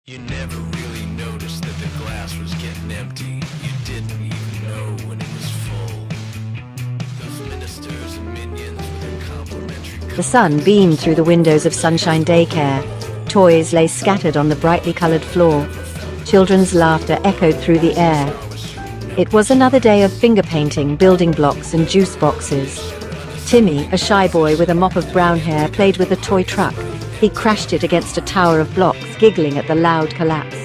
You never really noticed that the glass was getting empty. You didn't even know when it was full. Those ministers and minions with their complimentary... The sun beamed through the windows of Sunshine Daycare. Toys lay scattered on the brightly colored floor. Children's laughter echoed through the air. It was another day of finger painting, building blocks and juice boxes. Timmy, a shy boy with a mop of brown hair, played with a toy truck. He crashed it against a tower of blocks, giggling at the loud collapse.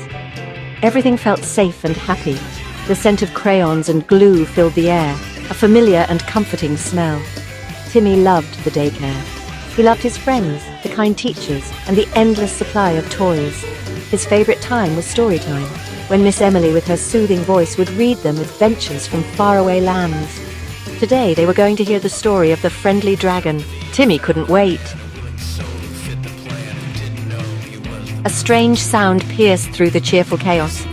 Everything felt safe and happy. The scent of crayons and glue filled the air, a familiar and comforting smell. Timmy loved the daycare. He loved his friends, the kind teachers, and the endless supply of toys. His favorite time was story time, when Miss Emily with her soothing voice would read them adventures from faraway lands. Today they were going to hear the story of the friendly dragon. Timmy couldn't wait. A strange sound pierced through the cheerful chaos.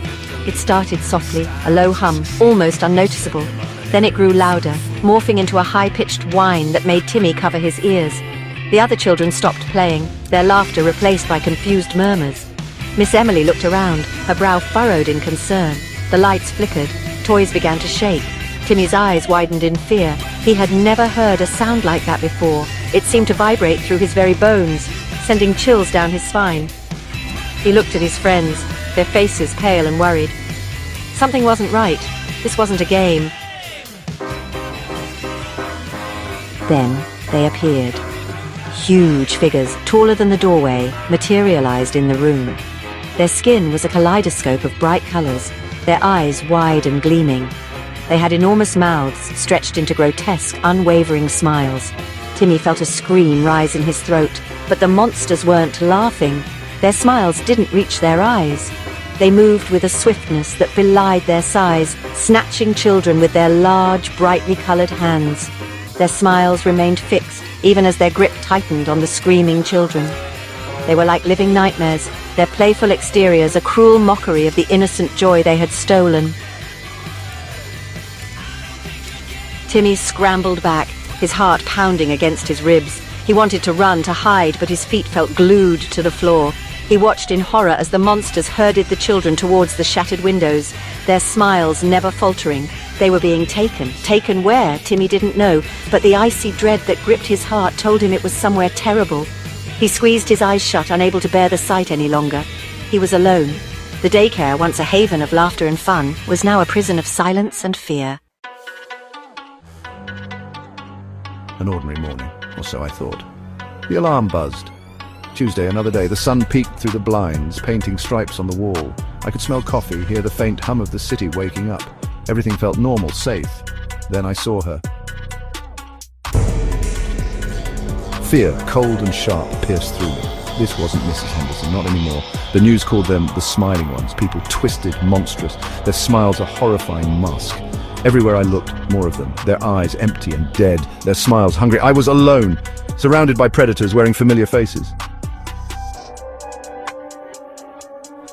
It started softly, a low hum, almost unnoticeable. Then it grew louder, morphing into a high-pitched whine that made Timmy cover his ears. The other children stopped playing, their laughter replaced by confused murmurs. Miss Emily looked around, her brow furrowed in concern. The lights flickered, toys began to shake. Timmy's eyes widened in fear. He had never heard a sound like that before. It seemed to vibrate through his very bones, sending chills down his spine. He looked at his friends, their faces pale and worried. Something wasn't right. This wasn't a game. Then they appeared. Huge figures, taller than the doorway, materialized in the room. Their skin was a kaleidoscope of bright colors, their eyes wide and gleaming. They had enormous mouths stretched into grotesque, unwavering smiles. Timmy felt a scream rise in his throat, but the monsters weren't laughing. Their smiles didn't reach their eyes. They moved with a swiftness that belied their size, snatching children with their large, brightly colored hands. Their smiles remained fixed, even as their grip tightened on the screaming children. They were like living nightmares, their playful exteriors a cruel mockery of the innocent joy they had stolen. Timmy scrambled back, his heart pounding against his ribs. He wanted to run, to hide, but his feet felt glued to the floor. He watched in horror as the monsters herded the children towards the shattered windows, their smiles never faltering. They were being taken. Taken where? Timmy didn't know, but the icy dread that gripped his heart told him it was somewhere terrible. He squeezed his eyes shut, unable to bear the sight any longer. He was alone. The daycare, once a haven of laughter and fun, was now a prison of silence and fear. An ordinary morning, or so I thought. The alarm buzzed. Tuesday, another day. The sun peeked through the blinds, painting stripes on the wall. I could smell coffee, hear the faint hum of the city waking up. Everything felt normal, safe. Then I saw her. Fear, cold and sharp, pierced through me. This wasn't Mrs. Henderson, not anymore. The news called them the smiling ones, people twisted, monstrous, their smiles a horrifying mask. Everywhere I looked, more of them, their eyes empty and dead, their smiles hungry. I was alone, surrounded by predators wearing familiar faces.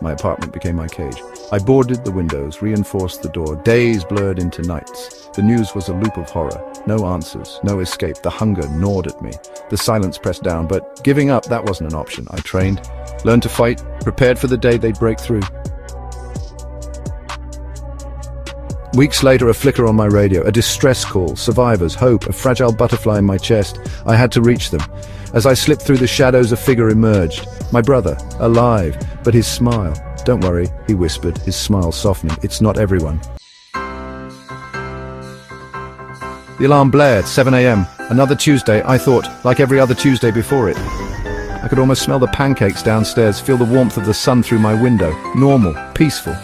My apartment became my cage. I boarded the windows, reinforced the door. Days blurred into nights. The news was a loop of horror. No answers, no escape. The hunger gnawed at me. The silence pressed down, but giving up, that wasn't an option. I trained, learned to fight, prepared for the day they'd break through. Weeks later, a flicker on my radio, a distress call, survivors, hope, a fragile butterfly in my chest. I had to reach them. As I slipped through the shadows, a figure emerged. My brother, alive, but his smile. Don't worry, he whispered, his smile softening. It's not everyone. The alarm blared, 7 a.m. Another Tuesday, I thought, like every other Tuesday before it. I could almost smell the pancakes downstairs, feel the warmth of the sun through my window. Normal, peaceful.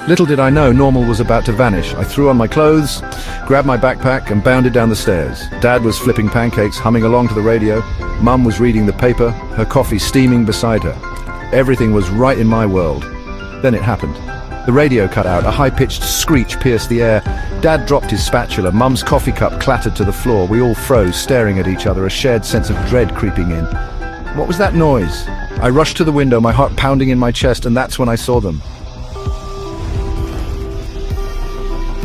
Little did I know normal was about to vanish. I threw on my clothes, grabbed my backpack and bounded down the stairs. Dad was flipping pancakes, humming along to the radio. Mum was reading the paper, her coffee steaming beside her. Everything was right in my world. Then it happened. The radio cut out, a high-pitched screech pierced the air. Dad dropped his spatula, Mum's coffee cup clattered to the floor. We all froze, staring at each other, a shared sense of dread creeping in. What was that noise? I rushed to the window, my heart pounding in my chest, and that's when I saw them.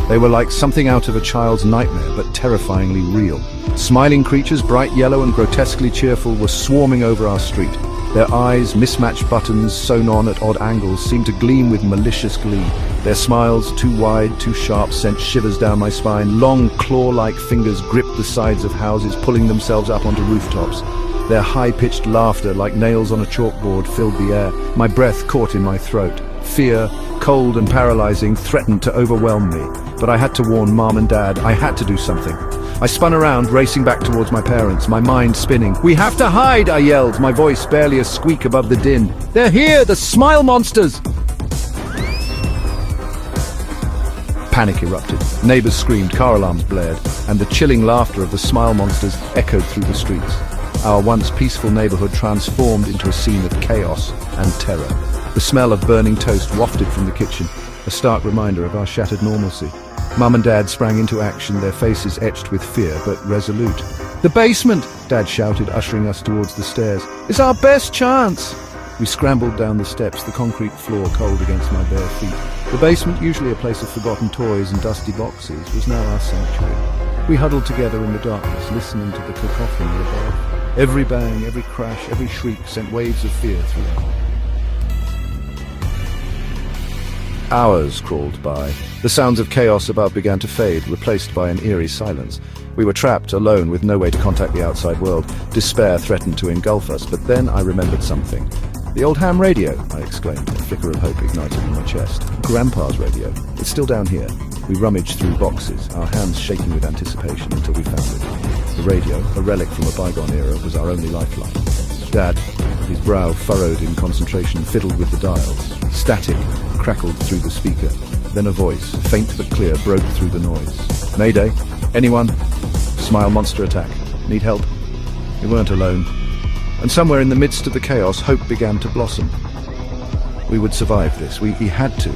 They were like something out of a child's nightmare, but terrifyingly real. Smiling creatures, bright yellow and grotesquely cheerful, were swarming over our street. Their eyes, mismatched buttons sewn on at odd angles, seemed to gleam with malicious glee. Their smiles, too wide, too sharp, sent shivers down my spine. Long, claw-like fingers gripped the sides of houses, pulling themselves up onto rooftops. Their high-pitched laughter, like nails on a chalkboard, filled the air. My breath caught in my throat. Fear, cold and paralyzing, threatened to overwhelm me. But I had to warn Mom and Dad. I had to do something. I spun around, racing back towards my parents, my mind spinning. "We have to hide!" I yelled, my voice barely a squeak above the din. "They're here! The Smile Monsters!" Panic erupted. Neighbors screamed, car alarms blared, and the chilling laughter of the Smile Monsters echoed through the streets. Our once peaceful neighborhood transformed into a scene of chaos and terror. The smell of burning toast wafted from the kitchen, a stark reminder of our shattered normalcy. Mum and Dad sprang into action, their faces etched with fear but resolute. "The basement!" Dad shouted, ushering us towards the stairs. "It's our best chance!" We scrambled down the steps, the concrete floor cold against my bare feet. The basement, usually a place of forgotten toys and dusty boxes, was now our sanctuary. We huddled together in the darkness, listening to the cacophony above. Every bang, every crash, every shriek sent waves of fear through our Hours crawled by. The sounds of chaos above began to fade, replaced by an eerie silence. We were trapped, alone, with no way to contact the outside world. Despair threatened to engulf us, but then I remembered something. "The old ham radio," I exclaimed, a flicker of hope ignited in my chest. "Grandpa's radio. It's still down here." We rummaged through boxes, our hands shaking with anticipation, until we found it. The radio, a relic from a bygone era, was our only lifeline. Dad, his brow furrowed in concentration, fiddled with the dials. Static crackled through the speaker. Then a voice, faint but clear, broke through the noise. "Mayday? Anyone? Smile Monster attack. Need help?" We weren't alone. And somewhere in the midst of the chaos, hope began to blossom. We would survive this. We had to.